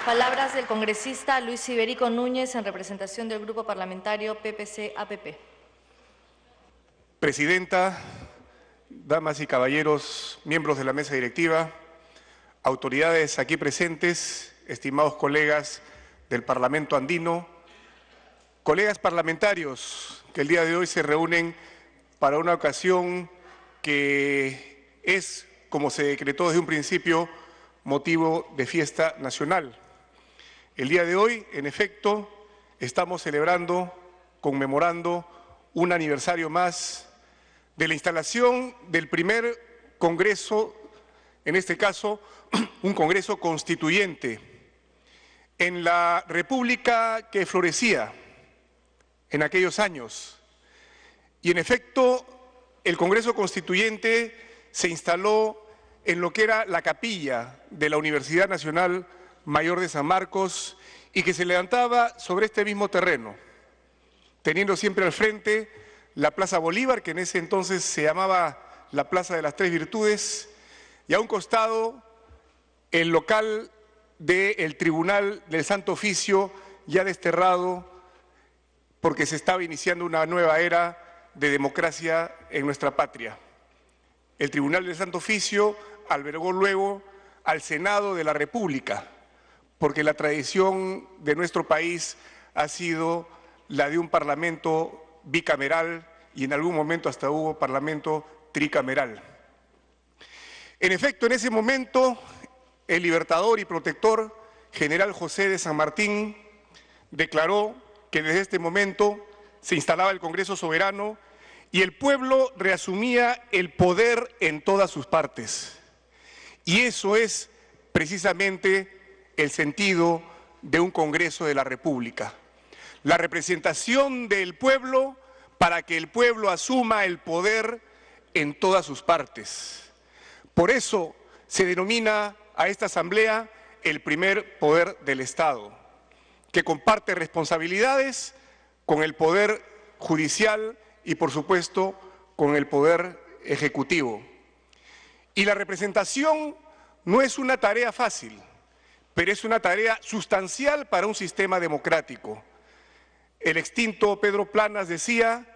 Palabras del congresista Luis Iberico Núñez en representación del Grupo Parlamentario PPC-APP. Presidenta, damas y caballeros, miembros de la mesa directiva, autoridades aquí presentes, estimados colegas del Parlamento andino, colegas parlamentarios que el día de hoy se reúnen para una ocasión que es, como se decretó desde un principio, motivo de fiesta nacional. El día de hoy, en efecto, estamos celebrando, conmemorando un aniversario más de la instalación del primer Congreso, en este caso, un Congreso constituyente, en la República que florecía en aquellos años. Y en efecto, el Congreso Constituyente se instaló en lo que era la capilla de la Universidad Nacional Mayor de San Marcos y que se levantaba sobre este mismo terreno, teniendo siempre al frente la Plaza Bolívar, que en ese entonces se llamaba la Plaza de las Tres Virtudes, y a un costado el local del Tribunal del Santo Oficio, ya desterrado porque se estaba iniciando una nueva era de democracia en nuestra patria. El Tribunal del Santo Oficio albergó luego al Senado de la República, porque la tradición de nuestro país ha sido la de un parlamento bicameral y en algún momento hasta hubo parlamento tricameral. En efecto, en ese momento, el libertador y protector general José de San Martín declaró que desde este momento se instalaba el Congreso soberano y el pueblo reasumía el poder en todas sus partes. Y eso es precisamente el sentido de un Congreso de la República. La representación del pueblo para que el pueblo asuma el poder en todas sus partes. Por eso se denomina a esta Asamblea el primer poder del Estado, que comparte responsabilidades con el Poder Judicial y, por supuesto, con el Poder Ejecutivo. Y la representación no es una tarea fácil, pero es una tarea sustancial para un sistema democrático. El extinto Pedro Planas decía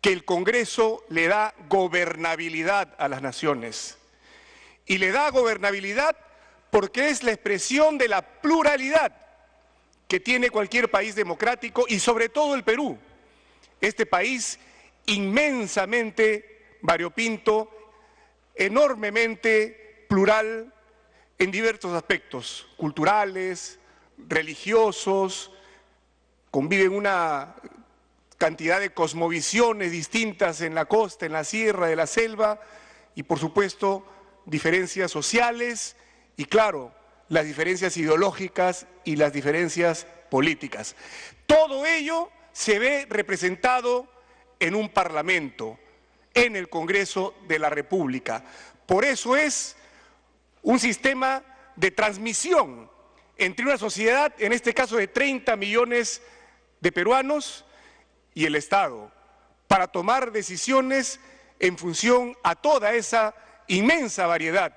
que el Congreso le da gobernabilidad a las naciones. Y le da gobernabilidad porque es la expresión de la pluralidad que tiene cualquier país democrático y sobre todo el Perú. Este país inmensamente variopinto, enormemente plural en diversos aspectos, culturales, religiosos, conviven una cantidad de cosmovisiones distintas en la costa, en la sierra, de la selva, y por supuesto diferencias sociales y claro, las diferencias ideológicas y las diferencias políticas. Todo ello se ve representado en un parlamento, en el Congreso de la República. Por eso es un sistema de transmisión entre una sociedad, en este caso de 30 millones de peruanos, y el Estado, para tomar decisiones en función a toda esa inmensa variedad.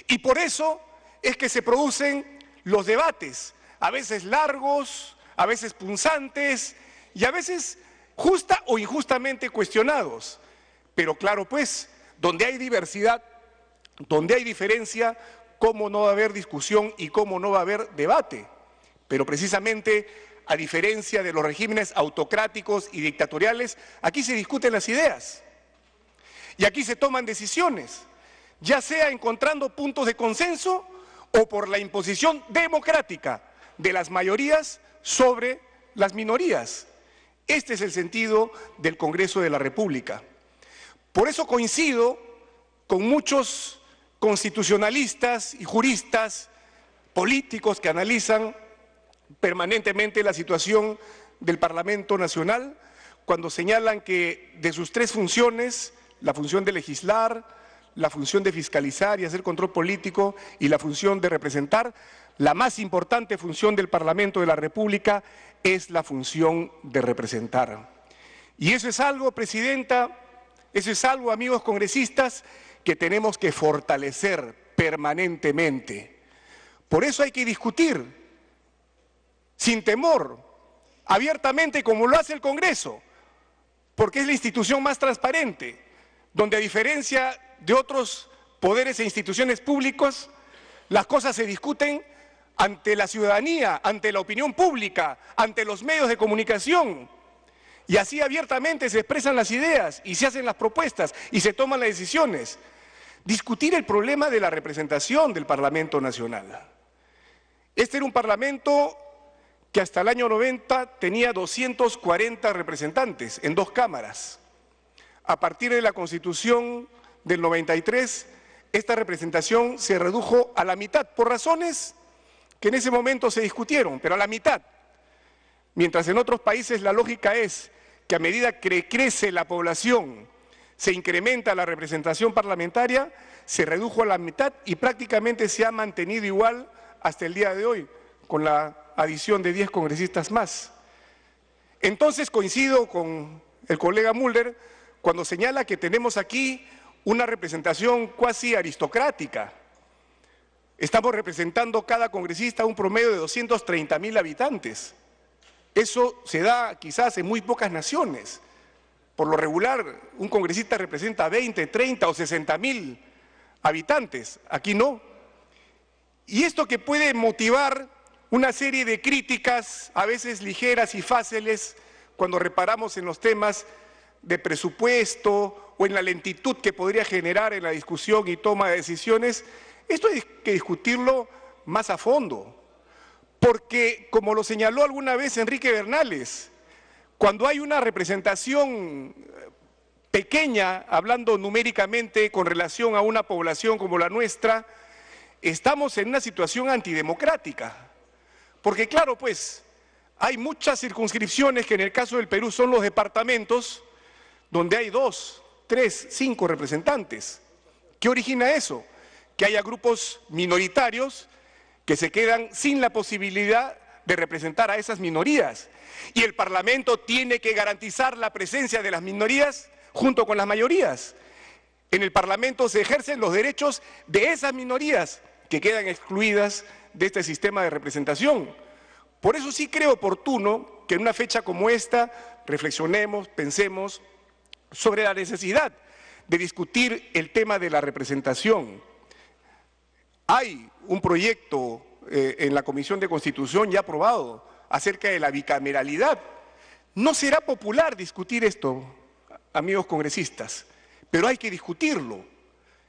Y por eso es que se producen los debates, a veces largos, a veces punzantes y a veces justa o injustamente cuestionados. Pero claro, pues, donde hay diversidad, donde hay diferencia, ¿cómo no va a haber discusión y cómo no va a haber debate? Pero precisamente, a diferencia de los regímenes autocráticos y dictatoriales, aquí se discuten las ideas y aquí se toman decisiones, ya sea encontrando puntos de consenso o por la imposición democrática de las mayorías sobre las minorías. Este es el sentido del Congreso de la República. Por eso coincido con muchos constitucionalistas y juristas políticos que analizan permanentemente la situación del Parlamento Nacional cuando señalan que de sus tres funciones, la función de legislar, la función de fiscalizar y hacer control político y la función de representar, la más importante función del Parlamento de la República es la función de representar. Y eso es algo, Presidenta, eso es algo, amigos congresistas, que tenemos que fortalecer permanentemente. Por eso hay que discutir sin temor, abiertamente como lo hace el Congreso, porque es la institución más transparente, donde a diferencia de otros poderes e instituciones públicos, las cosas se discuten ante la ciudadanía, ante la opinión pública, ante los medios de comunicación. Y así abiertamente se expresan las ideas y se hacen las propuestas y se toman las decisiones. Discutir el problema de la representación del Parlamento Nacional. Este era un Parlamento que hasta el año 90 tenía 240 representantes en 2 cámaras. A partir de la Constitución del 93, esta representación se redujo a la mitad por razones que en ese momento se discutieron, pero a la mitad. Mientras en otros países la lógica es que a medida que crece la población, se incrementa la representación parlamentaria, se redujo a la mitad y prácticamente se ha mantenido igual hasta el día de hoy, con la adición de 10 congresistas más. Entonces coincido con el colega Mulder cuando señala que tenemos aquí una representación cuasi aristocrática. Estamos representando cada congresista un promedio de 230.000 habitantes. Eso se da quizás en muy pocas naciones. Por lo regular, un congresista representa 20, 30 o 60.000 habitantes. Aquí no. Y esto que puede motivar una serie de críticas, a veces ligeras y fáciles, cuando reparamos en los temas de presupuesto o en la lentitud que podría generar en la discusión y toma de decisiones, esto hay que discutirlo más a fondo. Porque, como lo señaló alguna vez Enrique Bernales, cuando hay una representación pequeña, hablando numéricamente con relación a una población como la nuestra, estamos en una situación antidemocrática. Porque claro, pues, hay muchas circunscripciones que en el caso del Perú son los departamentos, donde hay 2, 3, 5 representantes. ¿Qué origina eso? Que haya grupos minoritarios que se quedan sin la posibilidad de representar a esas minorías. Y el Parlamento tiene que garantizar la presencia de las minorías junto con las mayorías. En el Parlamento se ejercen los derechos de esas minorías que quedan excluidas de este sistema de representación. Por eso sí creo oportuno que en una fecha como esta reflexionemos, pensemos sobre la necesidad de discutir el tema de la representación. Hay un proyecto en la Comisión de Constitución ya aprobado acerca de la bicameralidad. No será popular discutir esto, amigos congresistas, pero hay que discutirlo.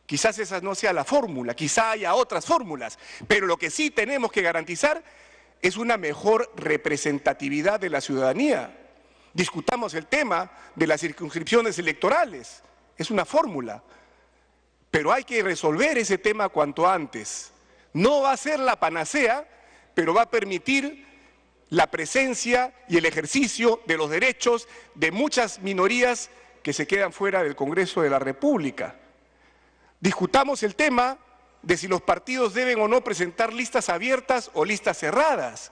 Quizás esa no sea la fórmula, quizá haya otras fórmulas, pero lo que sí tenemos que garantizar es una mejor representatividad de la ciudadanía. Discutamos el tema de las circunscripciones electorales, es una fórmula, pero hay que resolver ese tema cuanto antes. No va a ser la panacea, pero va a permitir la presencia y el ejercicio de los derechos de muchas minorías que se quedan fuera del Congreso de la República. Discutamos el tema de si los partidos deben o no presentar listas abiertas o listas cerradas.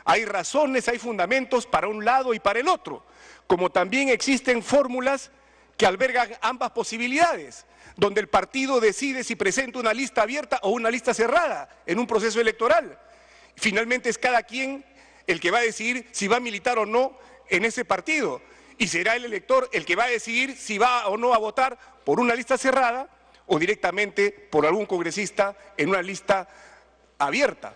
Hay razones, hay fundamentos para un lado y para el otro, como también existen fórmulas que albergan ambas posibilidades, donde el partido decide si presenta una lista abierta o una lista cerrada en un proceso electoral. Finalmente es cada quien el que va a decidir si va a militar o no en ese partido, y será el elector el que va a decidir si va o no a votar por una lista cerrada o directamente por algún congresista en una lista abierta.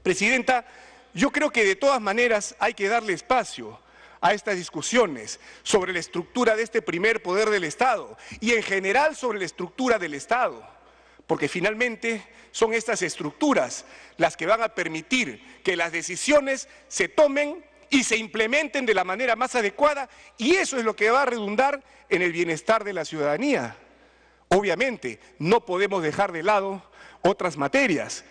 Presidenta, yo creo que de todas maneras hay que darle espacio a estas discusiones sobre la estructura de este primer poder del Estado y en general sobre la estructura del Estado, porque finalmente son estas estructuras las que van a permitir que las decisiones se tomen y se implementen de la manera más adecuada, y eso es lo que va a redundar en el bienestar de la ciudadanía. Obviamente, no podemos dejar de lado otras materias.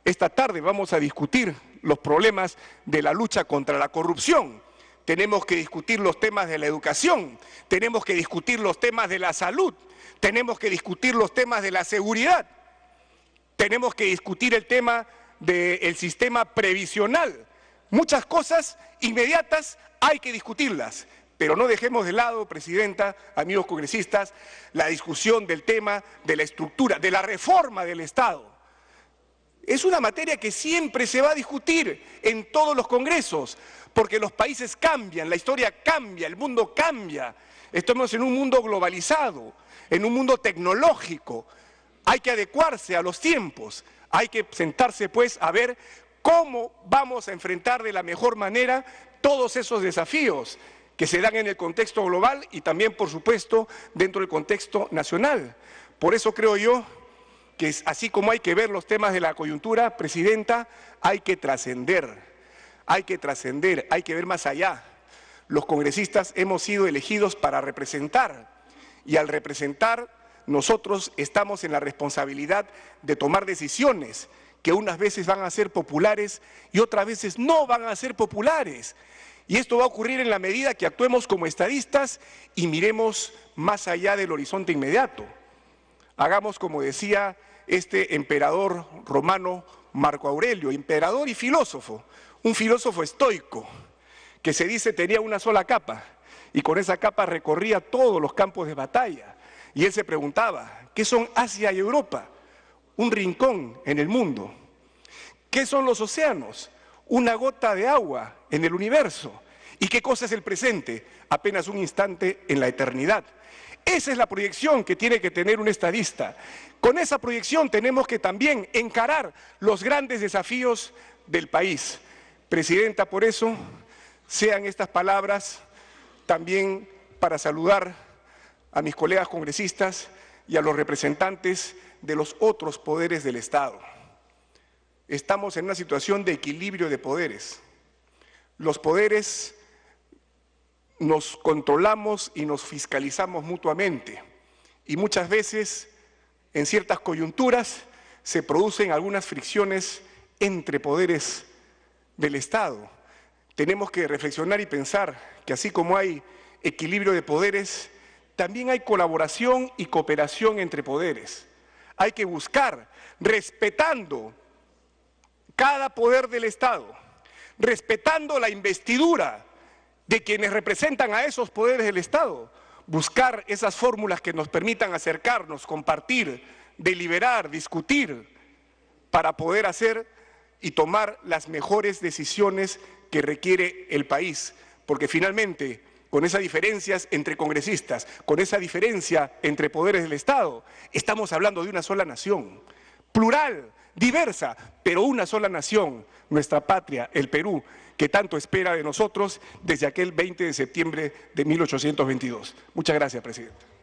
Esta tarde vamos a discutir los problemas de la lucha contra la corrupción. Tenemos que discutir los temas de la educación, tenemos que discutir los temas de la salud, tenemos que discutir los temas de la seguridad, tenemos que discutir el tema del sistema previsional. Muchas cosas inmediatas hay que discutirlas, pero no dejemos de lado, Presidenta, amigos congresistas, la discusión del tema de la estructura, de la reforma del Estado. Es una materia que siempre se va a discutir en todos los congresos, porque los países cambian, la historia cambia, el mundo cambia. Estamos en un mundo globalizado, en un mundo tecnológico. Hay que adecuarse a los tiempos, hay que sentarse pues a ver cómo vamos a enfrentar de la mejor manera todos esos desafíos que se dan en el contexto global y también, por supuesto, dentro del contexto nacional. Por eso creo yo que así como hay que ver los temas de la coyuntura, Presidenta, hay que trascender, hay que ver más allá. Los congresistas hemos sido elegidos para representar y al representar nosotros estamos en la responsabilidad de tomar decisiones que unas veces van a ser populares y otras veces no van a ser populares. Y esto va a ocurrir en la medida que actuemos como estadistas y miremos más allá del horizonte inmediato. Hagamos como decía este emperador romano Marco Aurelio, emperador y filósofo, un filósofo estoico, que se dice tenía una sola capa y con esa capa recorría todos los campos de batalla. Y él se preguntaba, ¿qué son Asia y Europa? Un rincón en el mundo. ¿Qué son los océanos? Una gota de agua en el universo. ¿Y qué cosa es el presente? Apenas un instante en la eternidad. Esa es la proyección que tiene que tener un estadista. Con esa proyección tenemos que también encarar los grandes desafíos del país. Presidenta, por eso, sean estas palabras también para saludar a mis colegas congresistas y a los representantes de los otros poderes del Estado. Estamos en una situación de equilibrio de poderes. Los poderes nos controlamos y nos fiscalizamos mutuamente y muchas veces en ciertas coyunturas se producen algunas fricciones entre poderes del Estado. Tenemos que reflexionar y pensar que así como hay equilibrio de poderes, también hay colaboración y cooperación entre poderes. Hay que buscar, respetando cada poder del Estado, respetando la investidura de quienes representan a esos poderes del Estado, buscar esas fórmulas que nos permitan acercarnos, compartir, deliberar, discutir, para poder hacer y tomar las mejores decisiones que requiere el país, porque finalmente, con esas diferencias entre congresistas, con esa diferencia entre poderes del Estado, estamos hablando de una sola nación, plural, diversa, pero una sola nación, nuestra patria, el Perú, que tanto espera de nosotros desde aquel 20 de septiembre de 1822. Muchas gracias, Presidente.